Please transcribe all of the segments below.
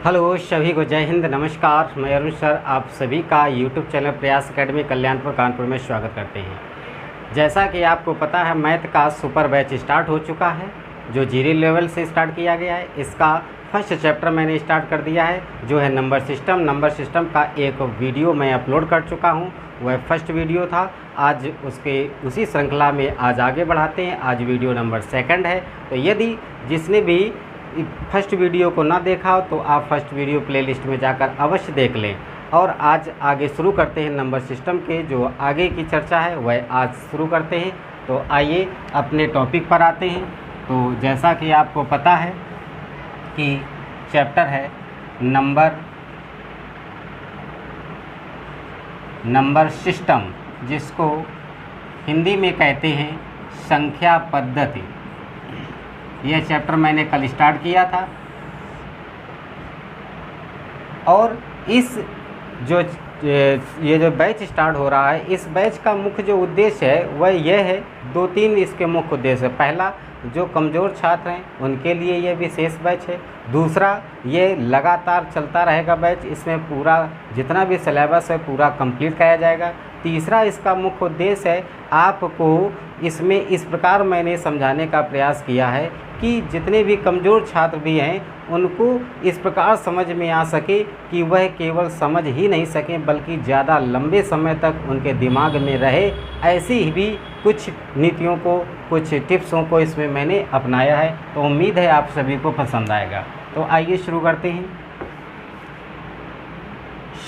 Hello सभी को जय हिंद, नमस्कार। मैं अरुण सर आप सभी का यूट्यूब चैनल प्रयास एकेडमी कल्याणपुर कानपुर में स्वागत करते हैं। जैसा कि आपको पता है, मैथ का सुपर बैच स्टार्ट हो चुका है जो जीरो लेवल से स्टार्ट किया गया है। इसका फर्स्ट चैप्टर मैंने स्टार्ट कर दिया है जो है नंबर सिस्टम का एक वीडियो मैं अपलोड कर चुका हूँ। वह फर्स्ट वीडियो था। आज उसी श्रृंखला में आज आगे बढ़ाते हैं। आज वीडियो नंबर 2 है। तो यदि जिसने भी फर्स्ट वीडियो को ना देखा हो तो आप फर्स्ट वीडियो प्लेलिस्ट में जाकर अवश्य देख लें। और आज आगे शुरू करते हैं नंबर सिस्टम के जो आगे की चर्चा है वह आज शुरू करते हैं। तो आइए अपने टॉपिक पर आते हैं। तो जैसा कि आपको पता है कि चैप्टर है नंबर सिस्टम, जिसको हिंदी में कहते हैं संख्या पद्धति। यह चैप्टर मैंने कल स्टार्ट किया था और ये जो बैच स्टार्ट हो रहा है, इस बैच का मुख्य जो उद्देश्य है वह यह है, 2-3 इसके मुख्य उद्देश्य है। पहला, जो कमज़ोर छात्र हैं उनके लिए यह विशेष बैच है। दूसरा, ये लगातार चलता रहेगा बैच, इसमें पूरा जितना भी सिलेबस है पूरा कंप्लीट कराया जाएगा। तीसरा, इसका मुख्य उद्देश्य है आपको इसमें इस प्रकार मैंने समझाने का प्रयास किया है कि जितने भी कमज़ोर छात्र भी हैं उनको इस प्रकार समझ में आ सके कि वह केवल समझ ही नहीं सकें बल्कि ज़्यादा लंबे समय तक उनके दिमाग में रहे। ऐसी ही भी कुछ नीतियों को, कुछ टिप्सों को इसमें मैंने अपनाया है। तो उम्मीद है आप सभी को पसंद आएगा। तो आइए शुरू करते हैं।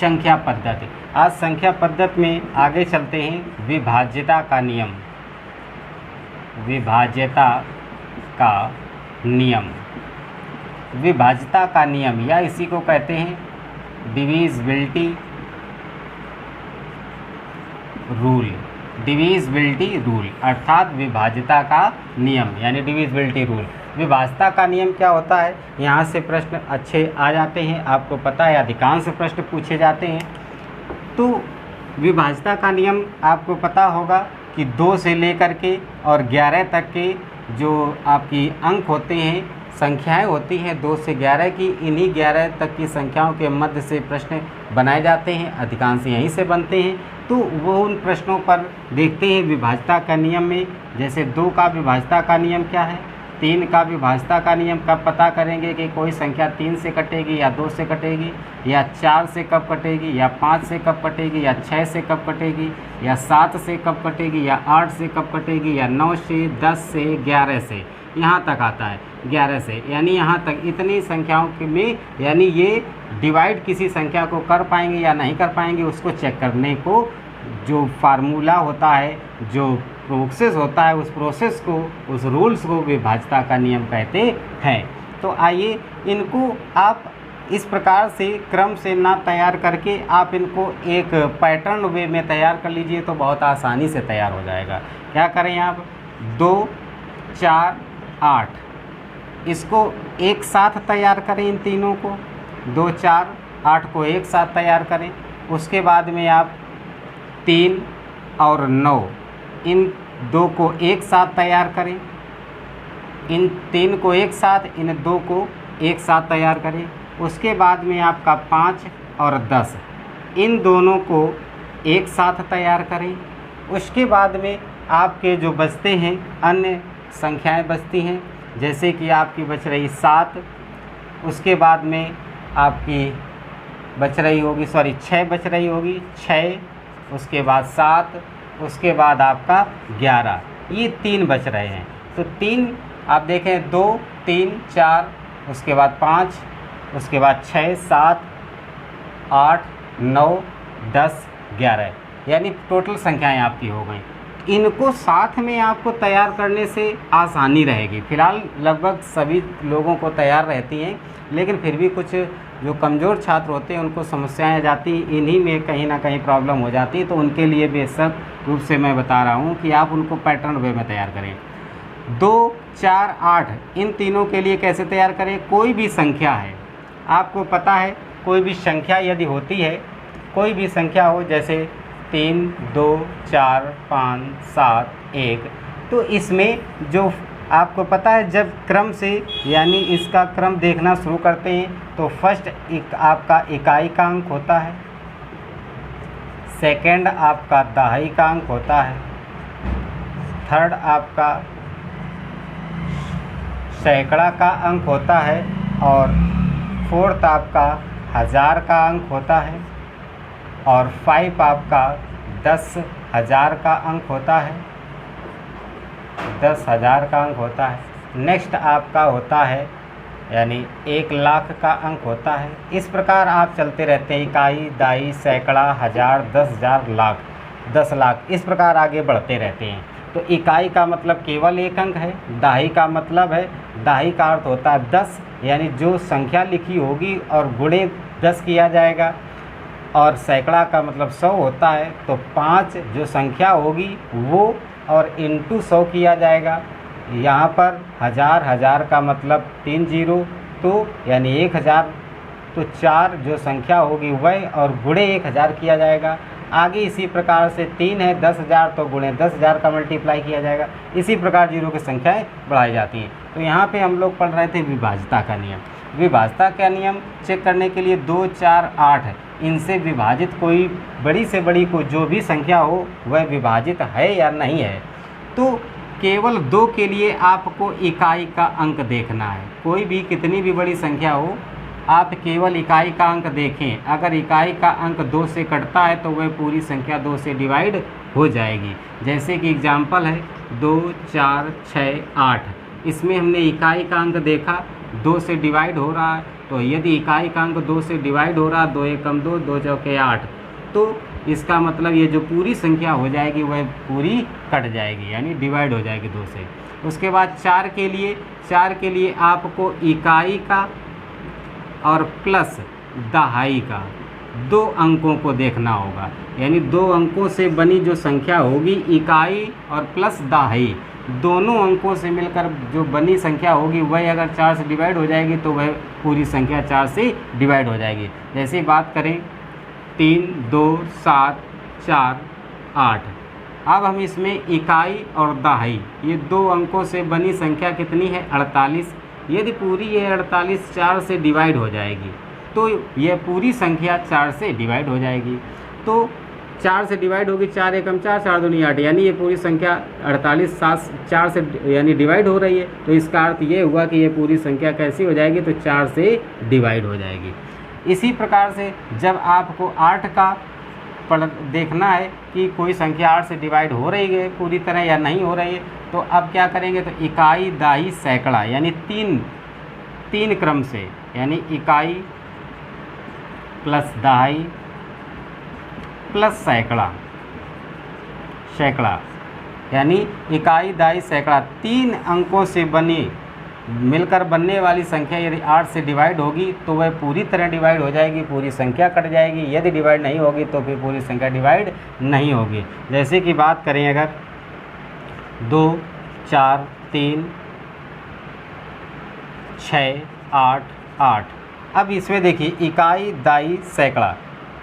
संख्या पद्धति। आज संख्या पद्धति में आगे चलते हैं। विभाज्यता का नियम, विभाज्यता का नियम, विभाज्यता का नियम या इसी को कहते हैं डिविजिबिलिटी रूल। डिविजिबिलिटी रूल अर्थात विभाज्यता का नियम यानी डिविजिबिलिटी रूल। विभाज्यता का नियम क्या होता है, यहाँ से प्रश्न अच्छे आ जाते हैं। आपको पता है अधिकांश प्रश्न पूछे जाते हैं। तो विभाज्यता का नियम आपको पता होगा कि 2 से लेकर के और 11 तक के जो आपकी अंक होते हैं, संख्याएं होती हैं 2 से 11 की, इन्हीं 11 तक की संख्याओं के मध्य से प्रश्न बनाए जाते हैं। अधिकांश यहीं से बनते हैं। तो वो उन प्रश्नों पर देखते हैं विभाज्यता का नियम में। जैसे 2 का विभाज्यता का नियम क्या है, 3 का विभाज्यता का नियम कब पता करेंगे कि कोई संख्या 3 से कटेगी या 2 से कटेगी या 4 से कब कटेगी या 5 से कब कटेगी या 6 से कब कटेगी या 7 से कब कटेगी या 8 से कब कटेगी या 9 से, 10 से, 11 से, यहाँ तक आता है 11 से, यानी यहाँ तक इतनी संख्याओं के में यानी ये डिवाइड किसी संख्या को कर पाएंगे या नहीं कर पाएंगे उसको चेक करने को जो फार्मूला होता है, जो प्रोसेस होता है, उस प्रोसेस को, उस रूल्स को विभाज्यता का नियम कहते हैं। तो आइए इनको आप इस प्रकार से क्रम से ना तैयार करके आप इनको एक पैटर्न वे में तैयार कर लीजिए तो बहुत आसानी से तैयार हो जाएगा। क्या करें आप, 2, 4, 8 इसको एक साथ तैयार करें। इन तीनों को 2, 4, 8 को एक साथ तैयार करें। उसके बाद में आप 3 और 9 इन 2 को एक साथ तैयार करें। इन 3 को एक साथ, इन 2 को एक साथ तैयार करें। उसके बाद में आपका 5 और 10 इन दोनों को एक साथ तैयार करें। उसके बाद में आपके जो बचते हैं अन्य संख्याएं बचती हैं, जैसे कि आपकी बच रही 7, उसके बाद में आपकी बच रही होगी 6 बच रही होगी 6, उसके बाद 7, उसके बाद आपका 11, ये 3 बच रहे हैं। तो 3 आप देखें 2, 3, 4, उसके बाद 5, उसके बाद 6, 7, 8, 9, 10, 11 यानी टोटल संख्याएं आपकी हो गई। इनको साथ में आपको तैयार करने से आसानी रहेगी। फ़िलहाल लगभग सभी लोगों को तैयार रहती हैं, लेकिन फिर भी कुछ जो कमज़ोर छात्र होते हैं उनको समस्याएं आ जाती हैं, इन्हीं में कहीं ना कहीं प्रॉब्लम हो जाती है। तो उनके लिए बेशक रूप से मैं बता रहा हूं कि आप उनको पैटर्न वे में तैयार करें। 2, 4, 8 इन तीनों के लिए कैसे तैयार करें, कोई भी संख्या है, आपको पता है कोई भी संख्या यदि होती है, कोई भी संख्या हो जैसे 3, 2, 4, 5, 7, 1, तो इसमें जो आपको पता है जब क्रम से यानी इसका क्रम देखना शुरू करते हैं तो फर्स्ट आपका इकाई का अंक होता है, सेकंड आपका दहाई का अंक होता है, थर्ड आपका सैकड़ा का अंक होता है और फोर्थ आपका हज़ार का अंक होता है और 5 आपका 10,000 का अंक होता है, 10,000 का अंक होता है। नेक्स्ट आपका होता है यानी 1,00,000 का अंक होता है। इस प्रकार आप चलते रहते हैं, इकाई, दाई, सैकड़ा, हज़ार, 10,000, लाख, 10 लाख, इस प्रकार आगे बढ़ते रहते हैं। तो इकाई का मतलब केवल एक अंक है, दहाई का मतलब है, दहाई का अर्थ होता है 10, यानी जो संख्या लिखी होगी और गुणे 10 किया जाएगा। और सैकड़ा का मतलब 100 होता है, तो 5 जो संख्या होगी वो और इंटू 100 किया जाएगा। यहाँ पर हज़ार का मतलब 3 जीरो, तो यानी 1000, तो 4 जो संख्या होगी वह और गुणे 1000 किया जाएगा। आगे इसी प्रकार से 3 है 10,000, तो गुणे 10,000 का मल्टीप्लाई किया जाएगा। इसी प्रकार जीरो की संख्याएँ बढ़ाई जाती हैं। तो यहाँ पे हम लोग पढ़ रहे थे विभाज्यता का नियम। विभाज्यता का नियम चेक करने के लिए 2, 4, 8 है, इनसे विभाजित कोई बड़ी से बड़ी कोई जो भी संख्या हो वह विभाजित है या नहीं है। तो केवल 2 के लिए आपको इकाई का अंक देखना है। कोई भी कितनी भी बड़ी संख्या हो, आप केवल इकाई का अंक देखें। अगर इकाई का अंक 2 से कटता है तो वह पूरी संख्या 2 से डिवाइड हो जाएगी। जैसे कि एग्जाम्पल है 2, 4, 6, 8, इसमें हमने इकाई का अंक देखा 2 से डिवाइड हो रहा है, तो यदि इकाई का अंक 2 से डिवाइड हो रहा है, 2 एकम 2, 2 चौके 8, तो इसका मतलब ये जो पूरी संख्या हो जाएगी वह पूरी कट जाएगी, यानी डिवाइड हो जाएगी 2 से। उसके बाद 4 के लिए आपको इकाई का और प्लस दहाई का 2 अंकों को देखना होगा, यानी 2 अंकों से बनी जो संख्या होगी इकाई और प्लस दहाई, दोनों अंकों से मिलकर जो बनी संख्या होगी वह अगर 4 से डिवाइड हो जाएगी तो वह पूरी संख्या 4 से डिवाइड हो जाएगी। जैसे बात करें 3, 2, 7, 4, 8, अब हम इसमें इकाई और दहाई ये 2 अंकों से बनी संख्या कितनी है 48। यदि पूरी ये 48 4 से डिवाइड हो जाएगी तो यह पूरी संख्या 4 से डिवाइड हो जाएगी। तो 4 से डिवाइड होगी, 4 एकम 4, 4 दूनी 8, यानी ये पूरी संख्या 48 4 से यानी डिवाइड हो रही है। तो इसका अर्थ ये हुआ कि ये पूरी संख्या कैसी हो जाएगी, तो 4 से डिवाइड हो जाएगी। इसी प्रकार से जब आपको 8 का देखना है कि कोई संख्या 8 से डिवाइड हो रही है पूरी तरह या नहीं हो रही है, तो अब क्या करेंगे, तो इकाई, दाई, सैकड़ा, यानी तीन क्रम से, यानी इकाई प्लस दहाई प्लस सैकड़ा, यानी इकाई, दाई, सैकड़ा 3 अंकों से बनी मिलकर बनने वाली संख्या यदि 8 से डिवाइड होगी तो वह पूरी तरह डिवाइड हो जाएगी, पूरी संख्या कट जाएगी। यदि डिवाइड नहीं होगी तो फिर पूरी संख्या डिवाइड नहीं होगी। जैसे कि बात करें अगर 2, 4, 3, 6, 8, 8, अब इसमें देखिए इकाई, दाई, सैकड़ा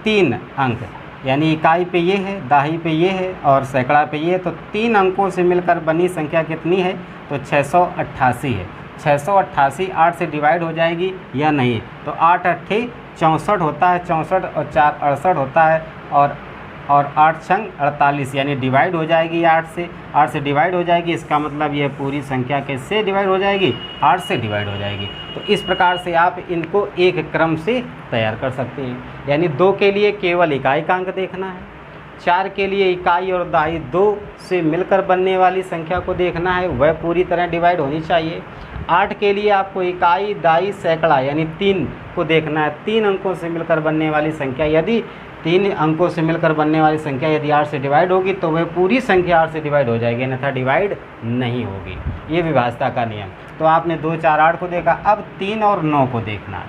3 अंक, यानी इकाई पे ये है, दाही पे ये है और सैकड़ा पे ये है, तो 3 अंकों से मिलकर बनी संख्या कितनी है, तो 688 है। 688 8 से डिवाइड हो जाएगी या नहीं, तो 8 8 64 होता है, 64 और 4 68 होता है और 8 छंग 48, यानी डिवाइड हो जाएगी 8 से डिवाइड हो जाएगी। इसका मतलब यह पूरी संख्या किससे डिवाइड हो जाएगी, 8 से डिवाइड हो जाएगी। तो इस प्रकार से आप इनको एक क्रम से तैयार कर सकते हैं। यानी 2 के लिए केवल इकाई का अंक देखना है, 4 के लिए इकाई और दहाई 2 से मिलकर बनने वाली संख्या को देखना है, वह पूरी तरह डिवाइड होनी चाहिए। 8 के लिए आपको इकाई, दाई, सैकड़ा यानी 3 को देखना है, 3 अंकों से मिलकर बनने वाली संख्या, यदि 3 अंकों से मिलकर बनने वाली संख्या यदि 8 से डिवाइड होगी तो वह पूरी संख्या 8 से डिवाइड हो जाएगी, अन्यथा डिवाइड नहीं होगी। ये विभाज्यता का नियम। तो आपने 2, 4, 8 को देखा। अब 3 और 9 को देखना है।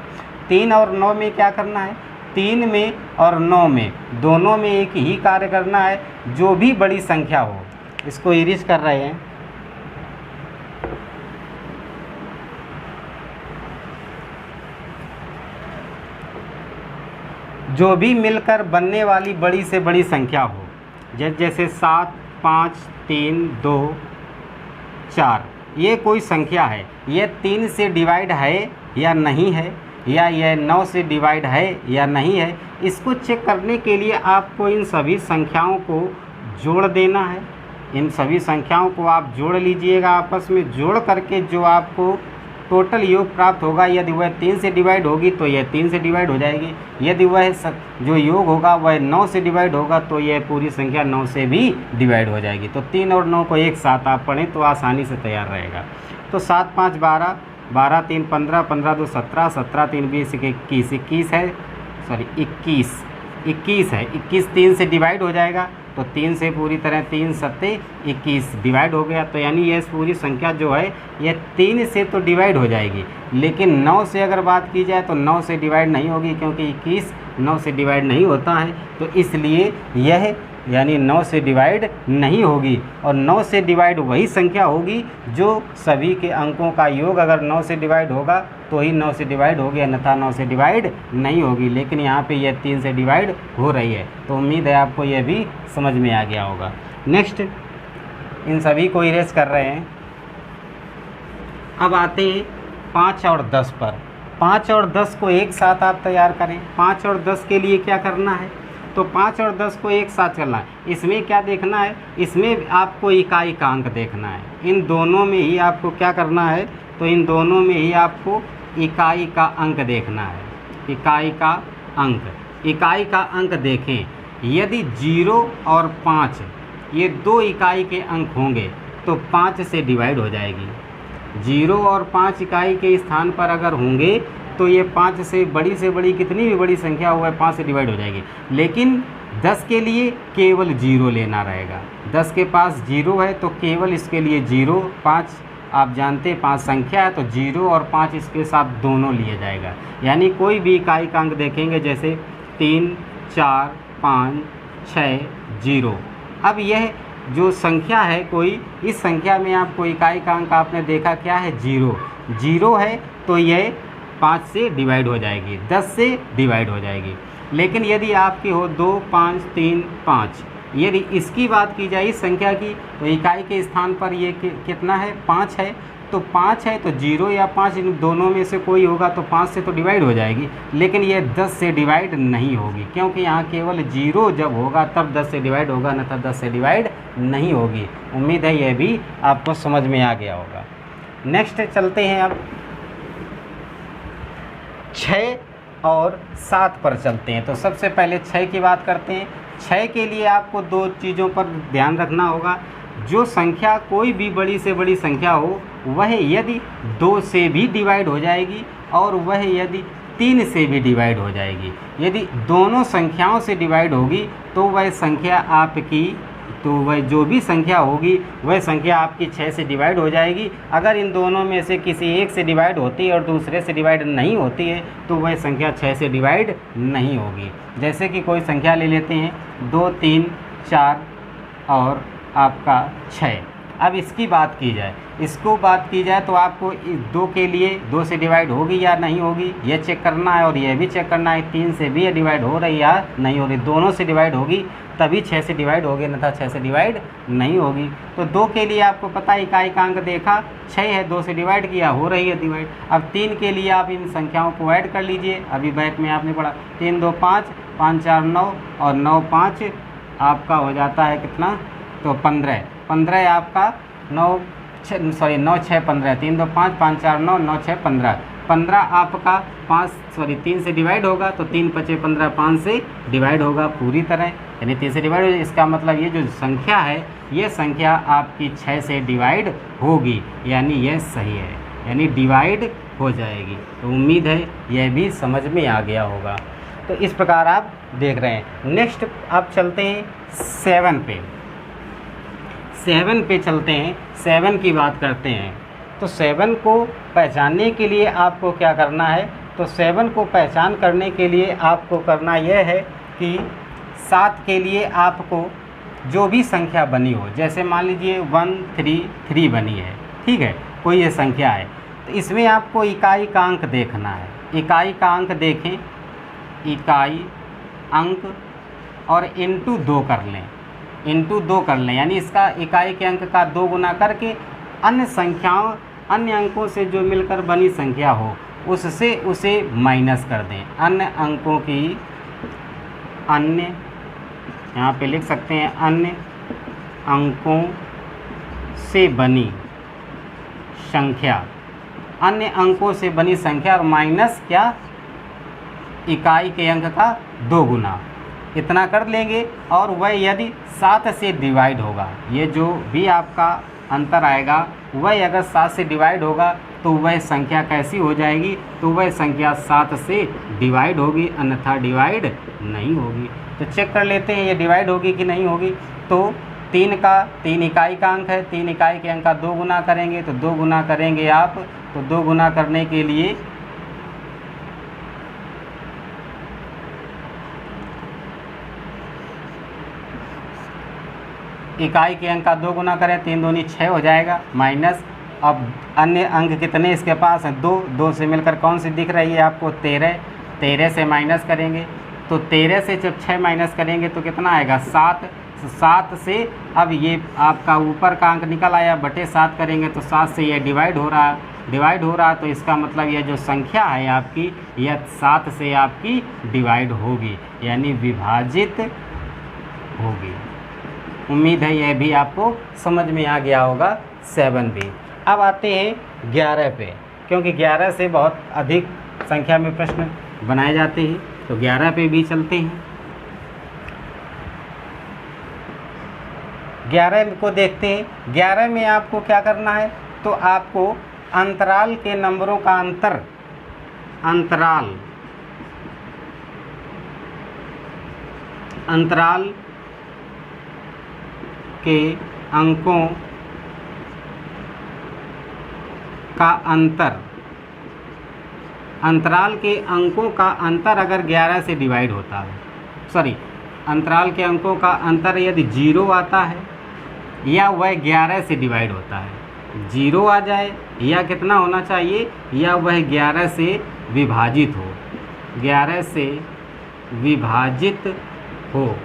3 और 9 में क्या करना है, 3 में और 9 में दोनों में एक ही कार्य करना है, जो भी बड़ी संख्या हो, इसको इरेज कर रहे हैं, जो भी मिलकर बनने वाली बड़ी से बड़ी संख्या हो, जैसे 7, 5, 3, 2, 4, ये कोई संख्या है, ये 3 से डिवाइड है या नहीं है, या यह 9 से डिवाइड है या नहीं है, इसको चेक करने के लिए आपको इन सभी संख्याओं को जोड़ देना है। इन सभी संख्याओं को आप जोड़ लीजिएगा, आपस में जोड़ करके जो आपको टोटल योग प्राप्त होगा, यदि वह 3 से डिवाइड होगी तो यह 3 से डिवाइड हो जाएगी, यदि वह जो योग होगा वह 9 से डिवाइड होगा तो यह पूरी संख्या 9 से भी डिवाइड हो जाएगी। तो 3 और 9 को एक साथ आप पढ़ें तो आसानी से तैयार रहेगा। तो 7 5 12, 12 3 15, 15 2 17, 17 3 20, 21, 21 है, सॉरी 21 है, 21 3 से डिवाइड हो जाएगा तो 3 से पूरी तरह 3 7 21 डिवाइड हो गया। तो यानी ये पूरी संख्या जो है ये 3 से तो डिवाइड हो जाएगी, लेकिन 9 से अगर बात की जाए तो 9 से डिवाइड नहीं होगी, क्योंकि 21 9 से डिवाइड नहीं होता है। तो इसलिए यह यानी 9 से डिवाइड नहीं होगी, और 9 से डिवाइड वही संख्या होगी जो सभी के अंकों का योग अगर 9 से डिवाइड होगा तो ही 9 से डिवाइड होगी, अन्यथा 9 से डिवाइड नहीं होगी। लेकिन यहाँ पे यह 3 से डिवाइड हो रही है। तो उम्मीद है आपको यह भी समझ में आ गया होगा। नेक्स्ट, इन सभी को इरेज कर रहे हैं। अब आते हैं 5 और 10 पर। 5 और 10 को एक साथ आप तैयार करें। 5 और 10 के लिए क्या करना है, तो 5 और 10 को एक साथ करना है। इसमें क्या देखना है, इसमें आपको इकाई का अंक देखना है। इन दोनों में ही आपको क्या करना है, तो इन दोनों में ही आपको इकाई का अंक देखना है। इकाई का अंक देखें, यदि 0 और 5 ये 2 इकाई के अंक होंगे तो 5 से डिवाइड हो जाएगी। 0 और 5 इकाई के स्थान पर अगर होंगे तो ये 5 से बड़ी कितनी भी बड़ी संख्या हुआ है 5 से डिवाइड हो जाएगी। लेकिन 10 के लिए केवल 0 लेना रहेगा। 10 के पास 0 है तो केवल इसके लिए 0, 5 आप जानते हैं 5 संख्या है तो 0 और 5 इसके साथ दोनों लिया जाएगा। यानी कोई भी इकाई का अंक देखेंगे, जैसे 3 4 5 6 0। अब यह जो संख्या है कोई, इस संख्या में आपको इकाई का अंक आपने देखा क्या है, 0 है तो यह 5 से डिवाइड हो जाएगी, 10 से डिवाइड हो जाएगी। लेकिन यदि आपकी हो 2 5 3 5, यदि इसकी बात की जाए इस संख्या की, तो इकाई के स्थान पर ये कितना है, 5 है। तो 5 है तो 0 या 5 इन दोनों में से कोई होगा तो 5 से तो डिवाइड हो जाएगी, लेकिन ये 10 से डिवाइड नहीं होगी, क्योंकि यहाँ केवल 0 जब होगा तब 10 से डिवाइड होगा, अन्यथा 10 से डिवाइड नहीं होगी। उम्मीद है यह भी आपको समझ में आ गया होगा। नेक्स्ट चलते हैं, अब 6 और 7 पर चलते हैं। तो सबसे पहले 6 की बात करते हैं। 6 के लिए आपको 2 चीज़ों पर ध्यान रखना होगा। जो संख्या कोई भी बड़ी से बड़ी संख्या हो, वह यदि 2 से भी डिवाइड हो जाएगी और वह यदि 3 से भी डिवाइड हो जाएगी। यदि दोनों संख्याओं से डिवाइड होगी तो वह संख्या आपकी, तो वह जो भी संख्या होगी वह संख्या आपकी 6 से डिवाइड हो जाएगी। अगर इन दोनों में से किसी एक से डिवाइड होती है और दूसरे से डिवाइड नहीं होती है तो वह संख्या 6 से डिवाइड नहीं होगी। जैसे कि कोई संख्या ले लेते हैं 2 3 4 और आपका 6। अब इसकी बात की जाए तो आपको इस 2 के लिए 2 से डिवाइड होगी या नहीं होगी यह चेक करना है, और यह भी चेक करना है 3 से भी डिवाइड हो रही या नहीं हो रही। दोनों से डिवाइड होगी तभी 6 से डिवाइड होगी, अन्यथा 6 से डिवाइड नहीं होगी। तो 2 के लिए आपको पता है इकाई का अंक देखा 6 है, 2 से डिवाइड किया, हो रही है डिवाइड। अब 3 के लिए आप इन संख्याओं को ऐड कर लीजिए, अभी बैक में आपने पढ़ा 3 2 5, 5 4 9 और 9 5 आपका हो जाता है कितना, तो 15 आपका 9 6 15, 3 2 5, 5 4 9, 9 6 15 आपका 3 से डिवाइड होगा तो 3 5 15, 5 से डिवाइड होगा पूरी तरह, यानी 3 से डिवाइड हो। इसका मतलब ये जो संख्या है ये संख्या आपकी 6 से डिवाइड होगी, यानी यह सही है, यानी डिवाइड हो जाएगी। तो उम्मीद है यह भी समझ में आ गया होगा। तो इस प्रकार आप देख रहे हैं। नेक्स्ट आप चलते हैं 7 पे चलते हैं, 7 की बात करते हैं। तो 7 को पहचानने के लिए आपको क्या करना है, तो 7 को पहचान करने के लिए आपको करना यह है कि 7 के लिए आपको जो भी संख्या बनी हो, जैसे मान लीजिए 1 3 3 बनी है, ठीक है, कोई ये संख्या है, तो इसमें आपको इकाई का अंक देखना है। इकाई का अंक देखें, इकाई अंक और इंटू 2 कर लें, यानी इसका इकाई के अंक का 2 गुना करके अन्य अंकों से जो मिलकर बनी संख्या हो उससे उसे माइनस कर दें। अन्य यहाँ पे लिख सकते हैं अन्य अंकों से बनी संख्या, अन्य अंकों से बनी संख्या और माइनस क्या, इकाई के अंक का 2 गुना, इतना कर लेंगे। और वह यदि 7 से डिवाइड होगा, ये जो भी आपका अंतर आएगा वह अगर 7 से डिवाइड होगा तो वह संख्या कैसी हो जाएगी, तो वह संख्या 7 से डिवाइड होगी, अन्यथा डिवाइड नहीं होगी। तो चेक कर लेते हैं ये डिवाइड होगी कि नहीं होगी। तो 3 इकाई का अंक है, 3 इकाई के अंक का 2 गुना करेंगे, तो 2 गुना करेंगे आप, तो 2 गुना करने के लिए इकाई के अंक का 2 गुना करें, 3 दूनी 6 हो जाएगा, माइनस। अब अन्य अंक कितने इसके पास हैं, 2 से मिलकर कौन सी दिख रही है आपको, 13 से माइनस करेंगे, तो 13 से जब 6 माइनस करेंगे तो कितना आएगा, 7 से अब ये आपका ऊपर का अंक निकल आया, बटे 7 करेंगे तो 7 से ये डिवाइड हो रहा, तो इसका मतलब ये जो संख्या है आपकी यह 7 से आपकी डिवाइड होगी, यानी विभाजित होगी। उम्मीद है यह भी आपको समझ में आ गया होगा 7 भी। अब आते हैं 11 पे, क्योंकि 11 से बहुत अधिक संख्या में प्रश्न बनाए जाते हैं, तो 11 पे भी चलते हैं। 11 को देखते हैं। 11 में आपको क्या करना है, तो आपको अंतराल के नंबरों का अंतराल के अंकों का अंतराल के अंकों का अंतर अगर 11 से डिवाइड होता है, अंतराल के अंकों का अंतर यदि 0 आता है या वह 11 से डिवाइड होता है, 0 आ जाए या कितना होना चाहिए, या वह 11 से विभाजित हो, 11 से विभाजित हो,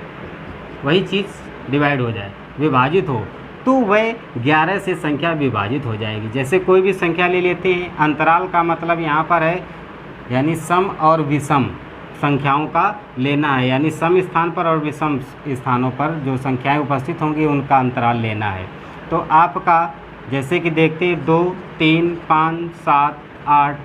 वही चीज़ डिवाइड हो जाए, विभाजित हो, तो वह 11 से संख्या विभाजित हो जाएगी। जैसे कोई भी संख्या ले लेते हैं, अंतराल का मतलब यहाँ पर है यानी सम और विषम संख्याओं का लेना है, यानी सम स्थान पर और विषम स्थानों पर जो संख्याएं उपस्थित होंगी उनका अंतराल लेना है। तो आपका जैसे कि देखते हैं 2, 3, 5, 7, 8,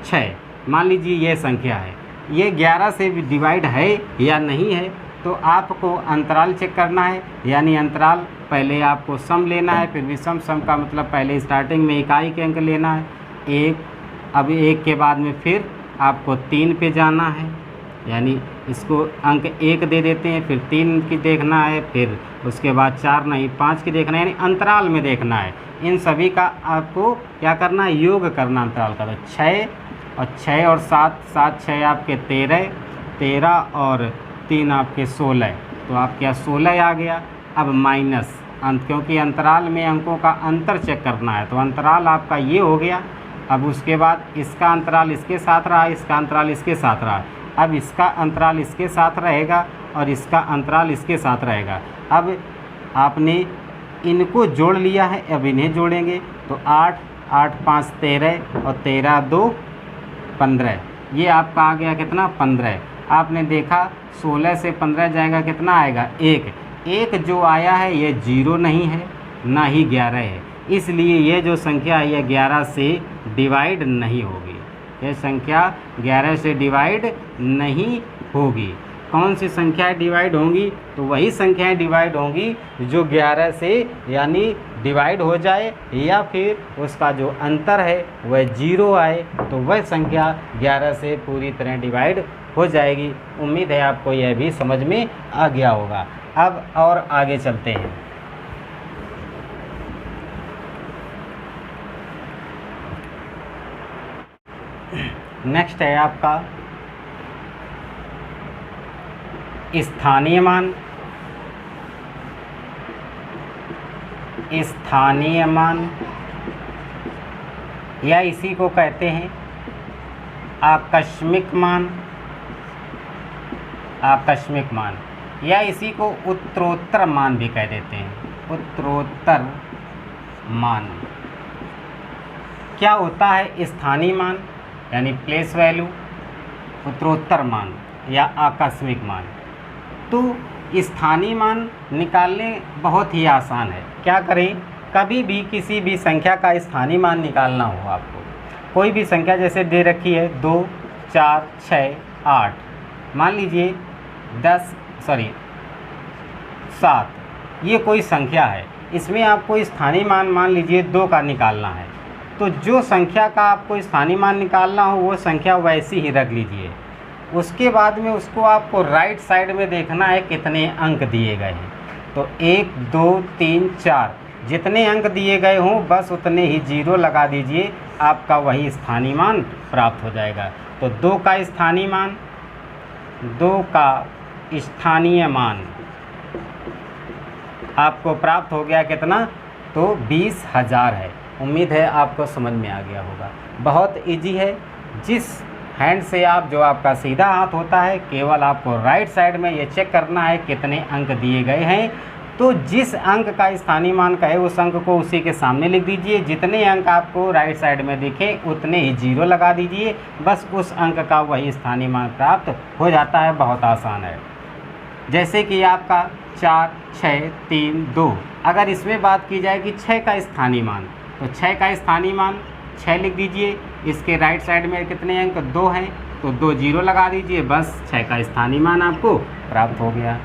6, मान लीजिए ये संख्या है, ये 11 से डिवाइड है या नहीं है, तो आपको अंतराल चेक करना है, यानी अंतराल पहले आपको सम लेना है, फिर विषम। सम का मतलब पहले स्टार्टिंग में इकाई के अंक लेना है, 1, अब 1 के बाद में फिर आपको 3 पे जाना है, यानी इसको अंक 1 दे देते हैं, फिर 3 की देखना है, फिर उसके बाद 4 नहीं 5 की देखना है, यानी अंतराल में देखना है। इन सभी का आपको क्या करना है, योग करना अंतराल का। तो 6 और 7, 7 6 आपके 13 और 3 आपके 16, तो आपके यहाँ 16 आ गया। अब माइनस क्योंकि अंतराल में अंकों का अंतर चेक करना है, तो अंतराल आपका ये हो गया। अब उसके बाद इसका अंतराल इसके साथ रहा, इसका अंतराल इसके साथ रहा, अब इसका अंतराल इसके साथ रहेगा और इसका अंतराल इसके साथ रहेगा। अब आपने इनको जोड़ लिया है, अब इन्हें जोड़ेंगे, तो 8, 8 5 13 और 13 2 15, ये आपका आ गया कितना, 15। आपने देखा 16 से 15 जाएगा, कितना आएगा, 1 जो आया है ये 0 नहीं है ना ही 11 है, इसलिए ये जो संख्या है ये 11 से डिवाइड नहीं होगी, ये संख्या 11 से डिवाइड नहीं होगी। कौन सी संख्याएं डिवाइड होंगी, तो वही संख्याएं डिवाइड होंगी जो 11 से यानी डिवाइड हो जाए, या फिर उसका जो अंतर है वह 0 आए, तो वह संख्या 11 से पूरी तरह डिवाइड हो जाएगी। उम्मीद है आपको यह भी समझ में आ गया होगा। अब और आगे चलते हैं। नेक्स्ट है आपका स्थानीय मान। स्थानीय मान या इसी को कहते हैं आकस्मिक मान, आकस्मिक मान, या इसी को उत्तरोत्तर मान भी कह देते हैं, उत्तरोत्तर मान। क्या होता है स्थानीय मान यानी प्लेस वैल्यू, उत्तरोत्तर मान या आकस्मिक मान। तो स्थानीय मान निकालने बहुत ही आसान है। क्या करें, कभी भी किसी भी संख्या का स्थानीय मान निकालना हो आपको, कोई भी संख्या जैसे दे रखी है 2 4 6 8, मान लीजिए 7, ये कोई संख्या है, इसमें आपको स्थानीय मान लीजिए 2 का निकालना है। तो जो संख्या का आपको स्थानीय मान निकालना हो वो संख्या वैसी ही रख लीजिए। उसके बाद में उसको आपको राइट साइड में देखना है कितने अंक दिए गए हैं। तो 1 2 3 4 जितने अंक दिए गए हों बस उतने ही 0 लगा दीजिए, आपका वही स्थानीय मान प्राप्त हो जाएगा। तो 2 का स्थानीय मान, 2 का स्थानीय मान आपको प्राप्त हो गया कितना, तो 20,000 है। उम्मीद है आपको समझ में आ गया होगा। बहुत इजी है। जिस हैंड से आप, जो आपका सीधा हाथ होता है, केवल आपको राइट साइड में ये चेक करना है कितने अंक दिए गए हैं। तो जिस अंक का स्थानीय मान का है उस अंक को उसी के सामने लिख दीजिए। जितने अंक आपको राइट साइड में दिखें उतने ही 0 लगा दीजिए, बस उस अंक का वही स्थानीय मान प्राप्त हो जाता है। बहुत आसान है। जैसे कि आपका 4 6 3 2, अगर इसमें बात की जाए कि 6 का स्थानीय मान, तो 6 का स्थानीय मान 6 लिख दीजिए। इसके राइट साइड में कितने अंक 2 हैं, तो 2 0 लगा दीजिए, बस 6 का स्थानीय मान आपको प्राप्त हो गया।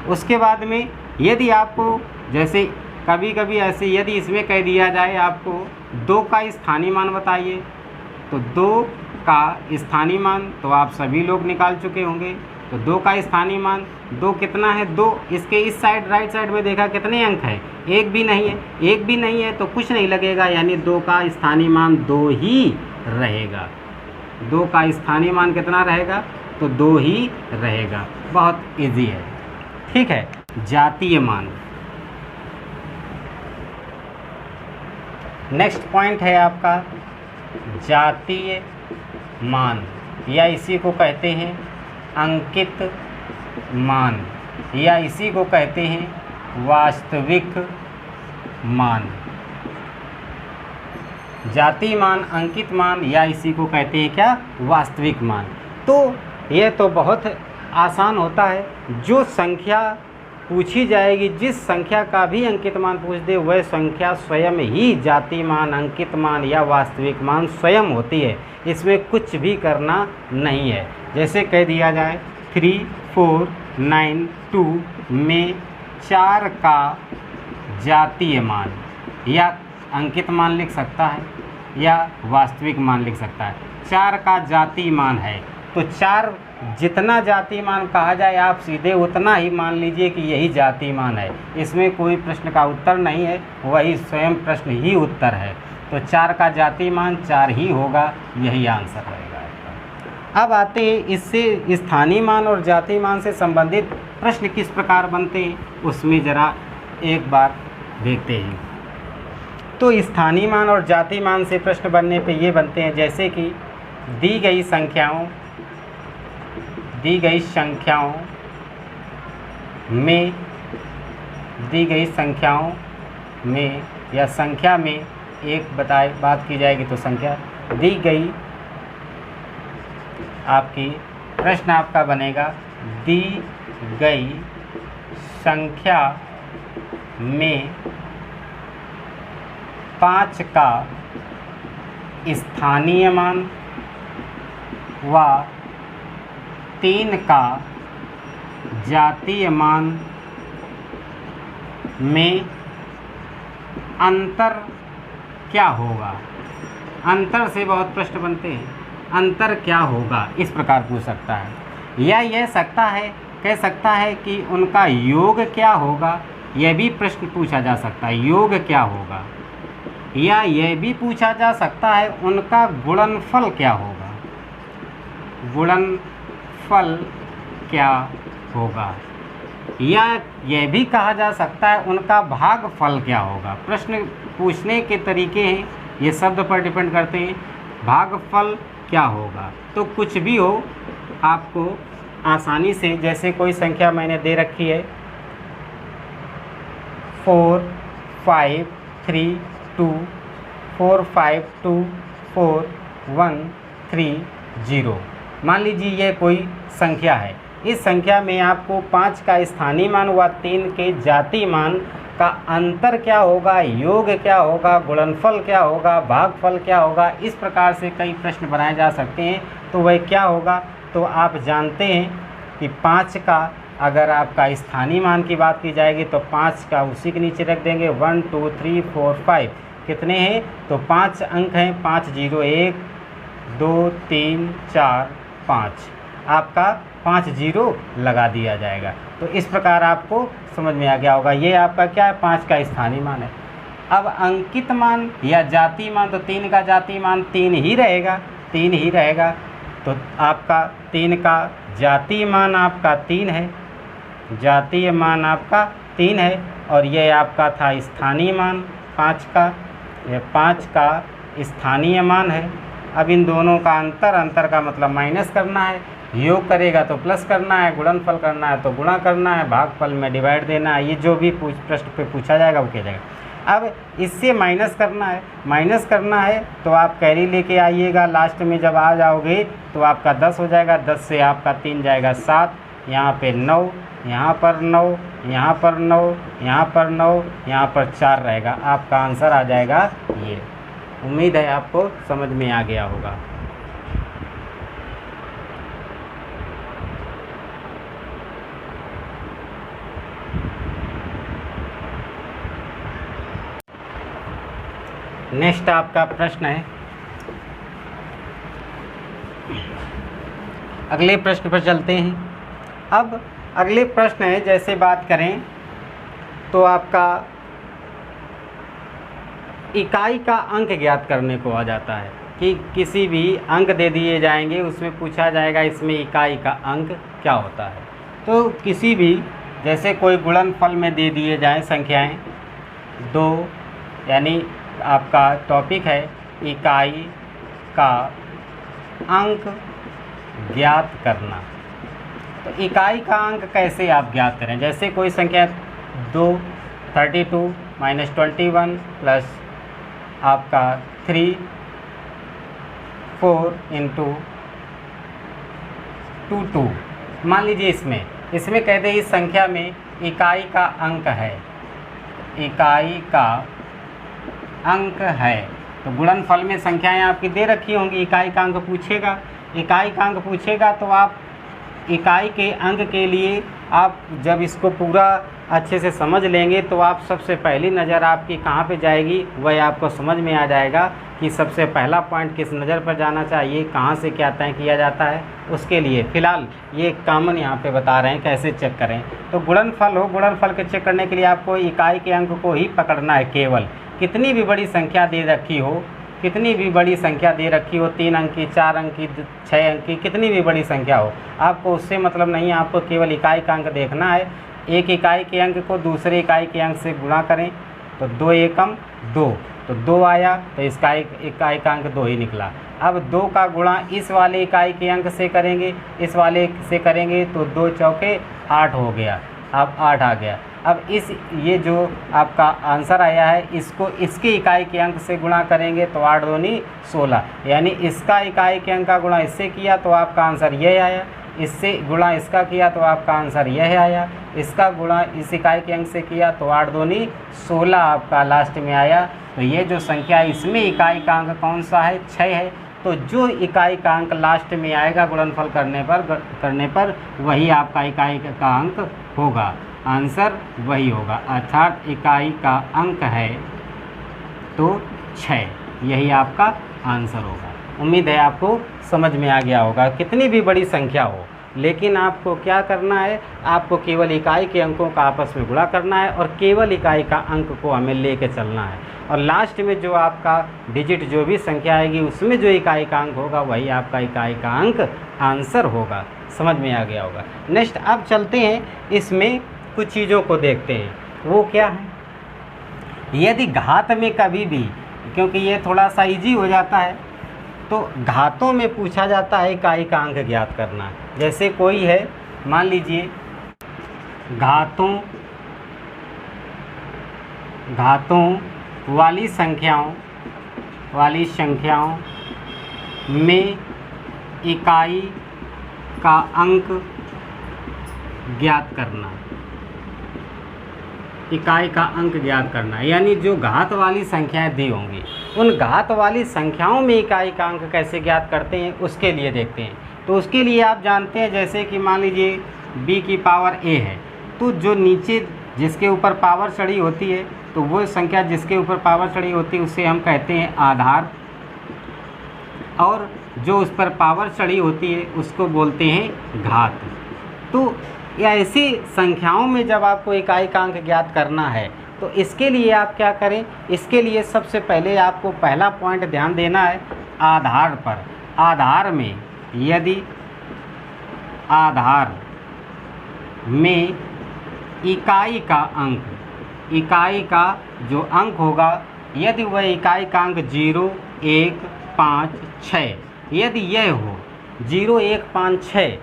उसके बाद में यदि आपको जैसे कभी कभी ऐसे यदि इसमें कह दिया जाए आपको 2 का स्थानीय मान बताइए, तो 2 का स्थानीय मान तो आप सभी लोग निकाल चुके होंगे। तो 2 का स्थानीय मान 2 कितना है, 2 इसके इस साइड राइट साइड में देखा कितने अंक है, एक भी नहीं है। एक भी नहीं है तो कुछ नहीं लगेगा, यानी 2 का स्थानीय मान 2 ही रहेगा। 2 का स्थानीय मान कितना रहेगा, तो 2 ही रहेगा। बहुत इजी है। ठीक है। जातीय मान, नेक्स्ट पॉइंट है आपका जातीय मान, या इसी को कहते हैं अंकित मान, या इसी को कहते हैं वास्तविक मान। जातीय मान, अंकित मान, या इसी को कहते हैं क्या, वास्तविक मान। तो ये तो बहुत आसान होता है। जो संख्या पूछी जाएगी, जिस संख्या का भी अंकित मान पूछ दे, वह संख्या स्वयं ही जातीय मान, अंकित मान या वास्तविक मान स्वयं होती है। इसमें कुछ भी करना नहीं है। जैसे कह दिया जाए 3 4 9 2 में 4 का जातीय मान या अंकित मान लिख सकता है या वास्तविक मान लिख सकता है। 4 का जातीय मान है, तो 4 जितना जातीय मान कहा जाए आप सीधे उतना ही मान लीजिए कि यही जातीय मान है। इसमें कोई प्रश्न का उत्तर नहीं है, वही स्वयं प्रश्न ही उत्तर है। तो 4 का जातीय मान 4 ही होगा, यही आंसर रहेगा। अब आते हैं इससे स्थानीय मान और जातीय मान से संबंधित प्रश्न किस प्रकार बनते हैं, उसमें ज़रा एक बार देखते हैं। तो स्थानीय मान और जातीय मान से प्रश्न बनने पे ये बनते हैं, जैसे कि दी गई संख्याओं में या संख्या में एक बात की जाएगी, तो संख्या दी गई, आपकी प्रश्न आपका बनेगा दी गई संख्या में 5 का स्थानीय मान व 3 का जातीय मान में अंतर क्या होगा। अंतर से बहुत प्रश्न बनते हैं, अंतर क्या होगा इस प्रकार पूछ सकता है। या यह कह सकता है कि उनका योग क्या होगा, यह भी प्रश्न पूछा जा सकता है, योग क्या होगा। या यह भी पूछा जा सकता है उनका गुणनफल क्या होगा, गुणनफल क्या होगा। या यह भी कहा जा सकता है उनका भागफल क्या होगा। प्रश्न पूछने के तरीके हैं, ये शब्द पर डिपेंड करते हैं। भागफल क्या होगा, तो कुछ भी हो आपको आसानी से, जैसे कोई संख्या मैंने दे रखी है 4 5 3 2 4 5 2 4 1 3 0। मान लीजिए ये कोई संख्या है। इस संख्या में आपको 5 का स्थानीय मान व 3 के जाति मान का अंतर क्या होगा, योग क्या होगा, गुणनफल क्या होगा, भागफल क्या होगा, इस प्रकार से कई प्रश्न बनाए जा सकते हैं। तो वह क्या होगा, तो आप जानते हैं कि 5 का अगर आपका स्थानीय मान की बात की जाएगी तो 5 का उसी के नीचे रख देंगे। 1 2 3 4 5 कितने हैं, तो 5 अंक हैं। 5 0 1 2 3 4 5, आपका 5 0 लगा दिया जाएगा। तो इस प्रकार आपको समझ में आ गया होगा। ये आपका क्या है, 5 का स्थानीय मान है। अब अंकित मान या जातीय मान, तो 3 का जातीय मान 3 ही रहेगा, 3 ही रहेगा। तो आपका 3 का जातीय मान आपका 3 है, जातीय मान आपका 3 है। और ये आपका था स्थानीय मान 5 का, ये 5 का स्थानीय मान है। अब इन दोनों का अंतर का मतलब माइनस करना है, योग करेगा तो प्लस करना है, गुणनफल करना है तो गुणा करना है, भागफल में डिवाइड देना है। ये जो भी प्रश्न पे पूछा जाएगा वो किया जाएगा। अब इससे माइनस करना है तो आप कैरी लेके आइएगा। लास्ट में जब आ जाओगे तो आपका 10 हो जाएगा। 10 से आपका 3 जाएगा 7, यहाँ पे 9, यहाँ पर 9, यहाँ पर 9, यहाँ पर 9, यहाँ पर 4 रहेगा। आपका आंसर आ जाएगा ये। उम्मीद है आपको समझ में आ गया होगा। नेक्स्ट आपका प्रश्न है, अगले प्रश्न पर चलते हैं। अब अगले प्रश्न है, जैसे बात करें तो आपका इकाई का अंक ज्ञात करने को आ जाता है कि किसी भी अंक दे दिए जाएंगे, उसमें पूछा जाएगा इसमें इकाई का अंक क्या होता है। तो किसी भी, जैसे कोई गुणनफल में दे दिए जाएं संख्याएं 2, यानी आपका टॉपिक है इकाई का अंक ज्ञात करना। तो इकाई का अंक कैसे आप ज्ञात करें, जैसे कोई संख्या 2 32 माइनस 21 प्लस आपका 3 4 इंटू 2 2। मान लीजिए इसमें कहते हैं इस संख्या में इकाई का अंक है, इकाई का अंक है। तो गुणनफल में संख्याएं आपकी दे रखी होंगी, इकाई का अंक पूछेगा। इकाई का अंक पूछेगा तो आप इकाई के अंक के लिए आप जब इसको पूरा अच्छे से समझ लेंगे तो आप सबसे पहली नज़र आपकी कहाँ पे जाएगी, वह आपको समझ में आ जाएगा कि सबसे पहला पॉइंट किस नज़र पर जाना चाहिए, कहाँ से क्या तय किया जाता है। उसके लिए फ़िलहाल ये कॉमन यहाँ पे बता रहे हैं कैसे चेक करें। तो गुणनफल के चेक करने के लिए आपको इकाई के अंक को ही पकड़ना है केवल। कितनी भी बड़ी संख्या दे रखी हो, 3 अंक की, 4 अंक की, 6 अंक की, कितनी भी बड़ी संख्या हो, आपको उससे मतलब नहीं है। आपको केवल इकाई का अंक देखना है। एक इकाई के अंक को दूसरे इकाई के अंक से गुणा करें तो 2 एकम 2, तो 2 आया, तो इसका इकाई का अंक 2 ही निकला। अब 2 का गुणा इस वाले इकाई के अंक से करेंगे, इस वाले से करेंगे तो 2 चौके 8 हो गया। अब 8 आ गया। अब ये जो आपका आंसर आया है इसको इसके इकाई के अंक से गुणा करेंगे तो 8 दूनी 16, यानी इसका इकाई के अंक का गुणा इससे किया तो आपका आंसर यह आया, इससे गुणा इसका किया तो आपका आंसर यह आया, इसका गुणा इस इकाई के अंक से किया तो 8 दूनी 16 आपका लास्ट में आया। तो ये जो संख्या है इसमें इकाई का अंक कौन सा है, 6 है। तो जो इकाई का अंक लास्ट में आएगा गुणनफल करने पर वही आपका इकाई का अंक होगा, आंसर वही होगा। अर्थात इकाई का अंक है तो 6, यही आपका आंसर होगा। उम्मीद है आपको समझ में आ गया होगा। कितनी भी बड़ी संख्या हो, लेकिन आपको क्या करना है, आपको केवल इकाई के अंकों का आपस में गुणा करना है और केवल इकाई का अंक को हमें लेके चलना है। और लास्ट में जो आपका डिजिट जो भी संख्या आएगी उसमें जो इकाई का अंक होगा वही आपका इकाई का अंक आंसर होगा। समझ में आ गया होगा। नेक्स्ट अब चलते हैं, इसमें कुछ चीज़ों को देखते हैं। वो क्या है, यदि घात में कभी भी, क्योंकि ये थोड़ा सा इजी हो जाता है, तो घातों में पूछा जाता है इकाई का अंक ज्ञात करना। जैसे कोई है, मान लीजिए घातों वाली संख्याओं में इकाई का अंक ज्ञात करना। इकाई का अंक ज्ञात करना यानी जो घात वाली संख्याएं दी होंगी उन घात वाली संख्याओं में इकाई का अंक कैसे ज्ञात करते हैं उसके लिए देखते हैं। तो उसके लिए आप जानते हैं जैसे कि मान लीजिए b की पावर a है, तो जो नीचे जिसके ऊपर पावर चढ़ी होती है तो वो संख्या जिसके ऊपर पावर चढ़ी होती है उसे हम कहते हैं आधार, और जो उस पर पावर चढ़ी होती है उसको बोलते हैं घात। तो ऐसी संख्याओं में जब आपको इकाई का अंक ज्ञात करना है तो इसके लिए आप क्या करें, इसके लिए सबसे पहले आपको पहला पॉइंट ध्यान देना है आधार पर। आधार में यदि आधार में इकाई का अंक, इकाई का जो अंक होगा यदि वह इकाई का अंक 0, 1, 5, 6 यदि यह हो 0, 1, 5, 6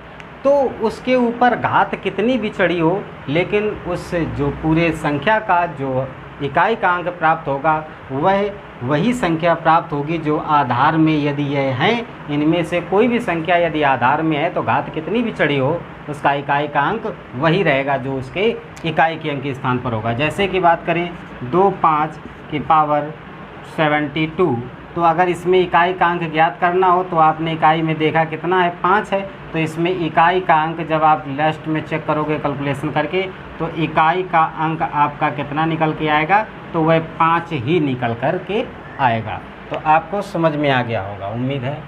तो उसके ऊपर घात कितनी भी चढ़ी हो लेकिन उस जो पूरे संख्या का जो इकाई का अंक प्राप्त होगा वह वही संख्या प्राप्त होगी जो आधार में यदि यह है। इनमें से कोई भी संख्या यदि आधार में है तो घात कितनी भी चढ़ी हो उसका इकाई का अंक वही रहेगा जो उसके इकाई के अंक के स्थान पर होगा। जैसे कि बात करें 2 5 की पावर 72, तो अगर इसमें इकाई का अंक ज्ञात करना हो तो आपने इकाई में देखा कितना है 5 है, तो इसमें इकाई का अंक जब आप लास्ट में चेक करोगे कैलकुलेशन करके तो इकाई का अंक आपका कितना निकल के आएगा, तो वह 5 ही निकल कर के आएगा। तो आपको समझ में आ गया होगा उम्मीद है।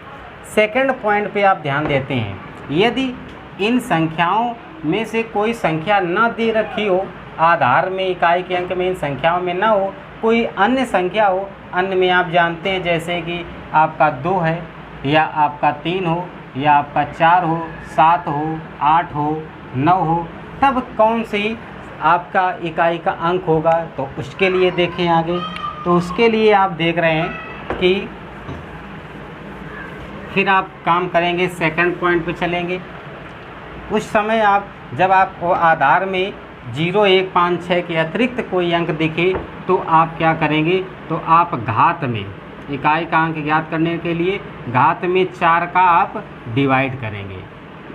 सेकंड पॉइंट पे आप ध्यान देते हैं, यदि इन संख्याओं में से कोई संख्या न दे रखी हो, आधार में इकाई के अंक में इन संख्याओं में ना हो, कोई अन्य संख्या हो, अन्य में आप जानते हैं जैसे कि आपका 2 है या आपका 3 हो या आपका 4 हो, 7 हो, 8 हो, 9 हो, तब कौन सी आपका इकाई का अंक होगा। तो उसके लिए देखें आगे, तो उसके लिए आप देख रहे हैं कि फिर आप काम करेंगे सेकंड पॉइंट पे चलेंगे। उस समय आप जब आपको आधार में 0, 1, 5, 6 के अतिरिक्त कोई अंक दिखे तो आप क्या करेंगे, तो आप घात में इकाई का अंक ज्ञात करने के लिए घात में 4 का आप डिवाइड करेंगे।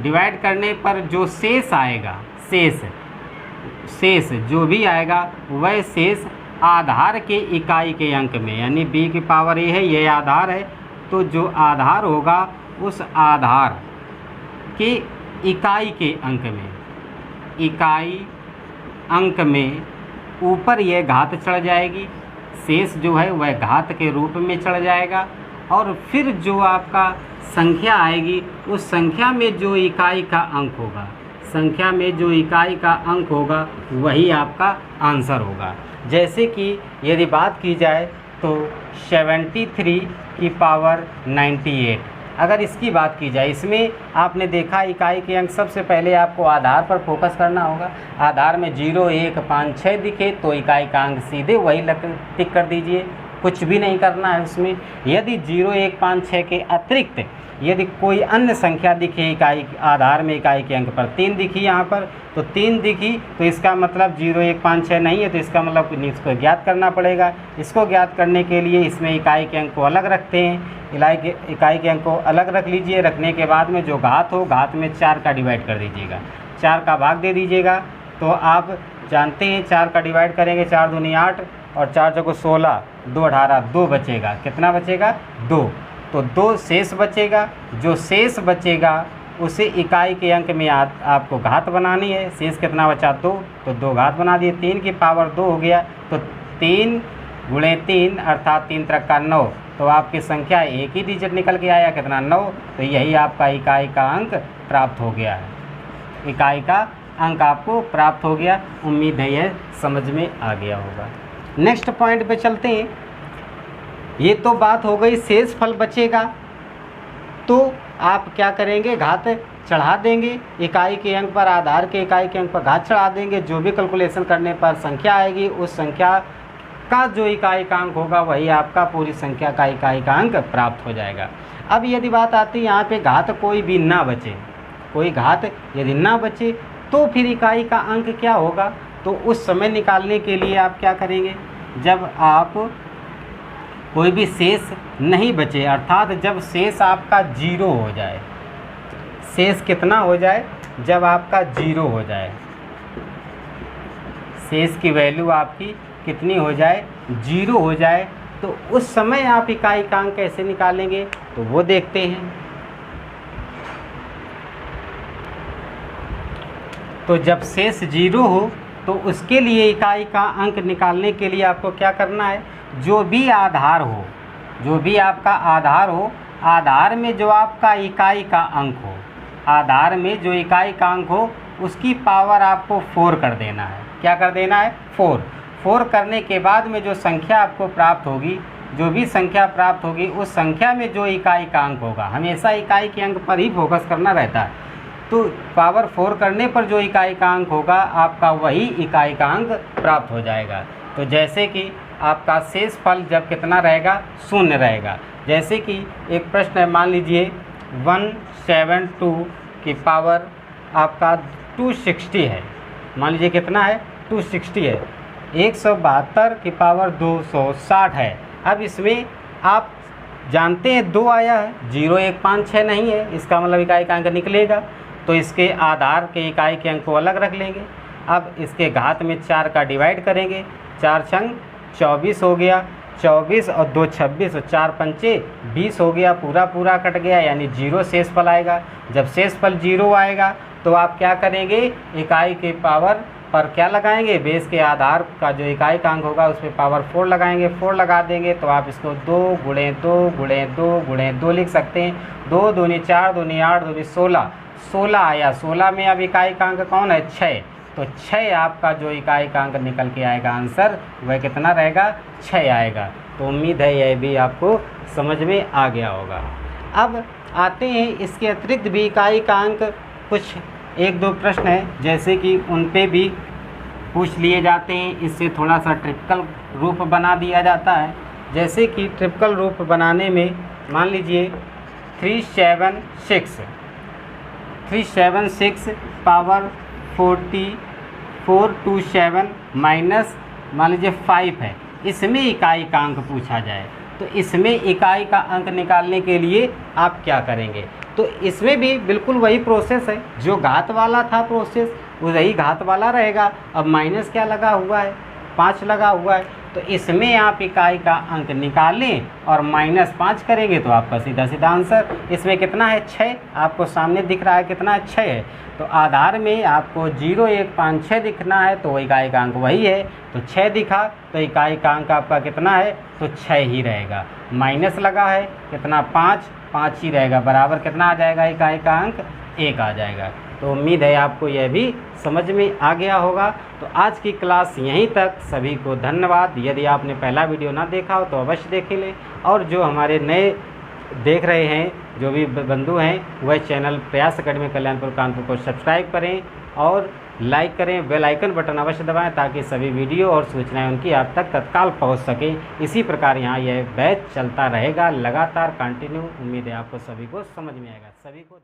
डिवाइड करने पर जो शेष आएगा, शेष जो भी आएगा वह शेष आधार के इकाई के अंक में, यानी b की पावर a है, यह आधार है, तो जो आधार होगा उस आधार के इकाई के अंक में, इकाई अंक में ऊपर यह घात चढ़ जाएगी, शेष जो है वह घात के रूप में चढ़ जाएगा, और फिर जो आपका संख्या आएगी उस संख्या में जो इकाई का अंक होगा, संख्या में जो इकाई का अंक होगा वही आपका आंसर होगा। जैसे कि यदि बात की जाए तो 73 की पावर 98, अगर इसकी बात की जाए, इसमें आपने देखा इकाई के अंक सबसे पहले आपको आधार पर फोकस करना होगा। आधार में 0, 1, 5, 6 दिखे तो इकाई का अंक सीधे वही टिक कर दीजिए, कुछ भी नहीं करना है उसमें। यदि 0, 1, 5, 6 के अतिरिक्त यदि कोई अन्य संख्या दिखे इकाई आधार में इकाई के अंक पर 3 दिखी, यहाँ पर तो 3 दिखी तो इसका मतलब 0, 1, 5, 6 नहीं है, तो इसका मतलब इसको ज्ञात करना पड़ेगा। इसको ज्ञात करने के लिए इसमें इकाई के अंक को अलग रखते हैं, इकाई के अंक को अलग रख लीजिए। रखने के बाद में जो घात हो, घात में 4 का डिवाइड कर दीजिएगा, 4 का भाग दे दीजिएगा। तो आप जानते हैं 4 का डिवाइड करेंगे, 4 दूनी 8 और 4 चौको 16, 2 18, 2 बचेगा। कितना बचेगा? 2। तो 2 शेष बचेगा। जो शेष बचेगा उसे इकाई के अंक में आपको घात बनानी है। शेष कितना बचा? 2, तो 2 घात बना दिए। 3 की पावर 2 हो गया, तो 3 गुणे 3 अर्थात 3 त्रिक का 9, तो आपकी संख्या एक ही डिजिट निकल के आया, कितना? 9। तो यही आपका इकाई का अंक प्राप्त हो गया है, इकाई का अंक आपको प्राप्त हो गया। उम्मीद है यह समझ में आ गया होगा। नेक्स्ट पॉइंट पे चलते हैं। ये तो बात हो गई शेष फल बचेगा तो आप क्या करेंगे, घात चढ़ा देंगे इकाई के अंक पर, आधार के इकाई के अंक पर घात चढ़ा देंगे। जो भी कैलकुलेशन करने पर संख्या आएगी उस संख्या का जो इकाई का अंक होगा वही आपका पूरी संख्या का इकाई का अंक प्राप्त हो जाएगा। अब यदि बात आती है यहाँ पे घात कोई भी ना बचे, कोई घात यदि ना बचे तो फिर इकाई का अंक क्या होगा, तो उस समय निकालने के लिए आप क्या करेंगे, जब आप कोई भी शेष नहीं बचे, अर्थात जब शेष आपका जीरो हो जाए। शेष कितना हो जाए? जब आपका जीरो हो जाए, शेष की वैल्यू आपकी कितनी हो जाए? जीरो हो जाए। तो उस समय आप इकाईकांक कैसे निकालेंगे तो वो देखते हैं। तो जब शेष जीरो हो तो उसके लिए इकाई का अंक निकालने के लिए आपको क्या करना है? जो भी आधार हो, जो भी आपका आधार हो, आधार में जो आपका इकाई का अंक हो, आधार में जो इकाई का अंक हो उसकी पावर आपको 4 कर देना है। क्या कर देना है? 4 करने के बाद में जो संख्या आपको प्राप्त होगी, जो भी संख्या प्राप्त होगी उस संख्या में जो इकाई का अंक होगा, हमेशा इकाई के अंक पर ही फोकस करना रहता है। तो पावर 4 करने पर जो इकाई का अंक होगा आपका वही इकाई का अंक प्राप्त हो जाएगा। तो जैसे कि आपका शेष फल जब कितना रहेगा? 0 रहेगा। जैसे कि एक प्रश्न है, मान लीजिए 172 की पावर आपका 260 है। मान लीजिए कितना है? 260 है। 172 की पावर 260 है। अब इसमें आप जानते हैं 2 आया है, 0 1 5 6 नहीं है, इसका मतलब इकाई का अंक निकलेगा। तो इसके आधार के इकाई के अंक को अलग रख लेंगे। अब इसके घात में 4 का डिवाइड करेंगे, 4 छंग 24 हो गया, 24 और 2 26 और 4 पंचे 20 हो गया, पूरा कट गया, यानी 0 शेषफल आएगा। जब शेषफल 0 आएगा तो आप क्या करेंगे? इकाई के पावर पर क्या लगाएंगे? बेस के आधार का जो इकाई का अंक होगा उस पर पावर 4 लगाएंगे। 4 लगा देंगे तो आप इसको 2 गुणे 2 गुणे 2 गुणे 2 लिख सकते हैं। 2 दूनी 4 दूनी 8 दूनी 16 आया। 16 में अब इकाई का अंक कौन है? 6। तो 6 आपका जो इकाई का अंक निकल के आएगा, आंसर वह कितना रहेगा? 6 आएगा। तो उम्मीद है यह भी आपको समझ में आ गया होगा। अब आते हैं इसके अतिरिक्त भी इकाई का अंक, कुछ 1-2 प्रश्न हैं जैसे कि उन पे भी पूछ लिए जाते हैं। इससे थोड़ा सा ट्रिपिकल रूप बना दिया जाता है। जैसे कि ट्रिपिकल रूप बनाने में मान लीजिए 376 पावर 4427 माइनस मान लीजिए 5 है, इसमें इकाई का अंक पूछा जाए तो इसमें इकाई का अंक निकालने के लिए आप क्या करेंगे? तो इसमें भी बिल्कुल वही प्रोसेस है, जो घात वाला था प्रोसेस वही घात वाला रहेगा। अब माइनस क्या लगा हुआ है? 5 लगा हुआ है। तो इसमें आप इकाई का अंक निकालें और -5 करेंगे तो आपका सीधा सीधा आंसर। इसमें कितना है? 6 आपको सामने दिख रहा है, कितना है? 6 है। तो आधार में आपको 0 1 5 6 दिखना है तो इकाई का अंक वही है। तो 6 दिखा तो इकाई का अंक आपका कितना है? तो 6 ही रहेगा। माइनस लगा है, कितना? 5 ही रहेगा, बराबर कितना आ जाएगा? इकाई का अंक 1 आ जाएगा। तो उम्मीद है आपको यह भी समझ में आ गया होगा। तो आज की क्लास यहीं तक। सभी को धन्यवाद। यदि आपने पहला वीडियो ना देखा हो तो अवश्य देख लें, और जो हमारे नए देख रहे हैं जो भी बंधु हैं वह चैनल प्रयास अकेडमी कल्याणपुर कानपुर को सब्सक्राइब करें और लाइक करें। बेल आइकन बटन अवश्य दबाएं ताकि सभी वीडियो और सूचनाएं उनकी आप तक तत्काल पहुंच सकें। इसी प्रकार यहाँ यह बैच चलता रहेगा लगातार कंटिन्यू। उम्मीद है आपको सभी को समझ में आएगा। सभी को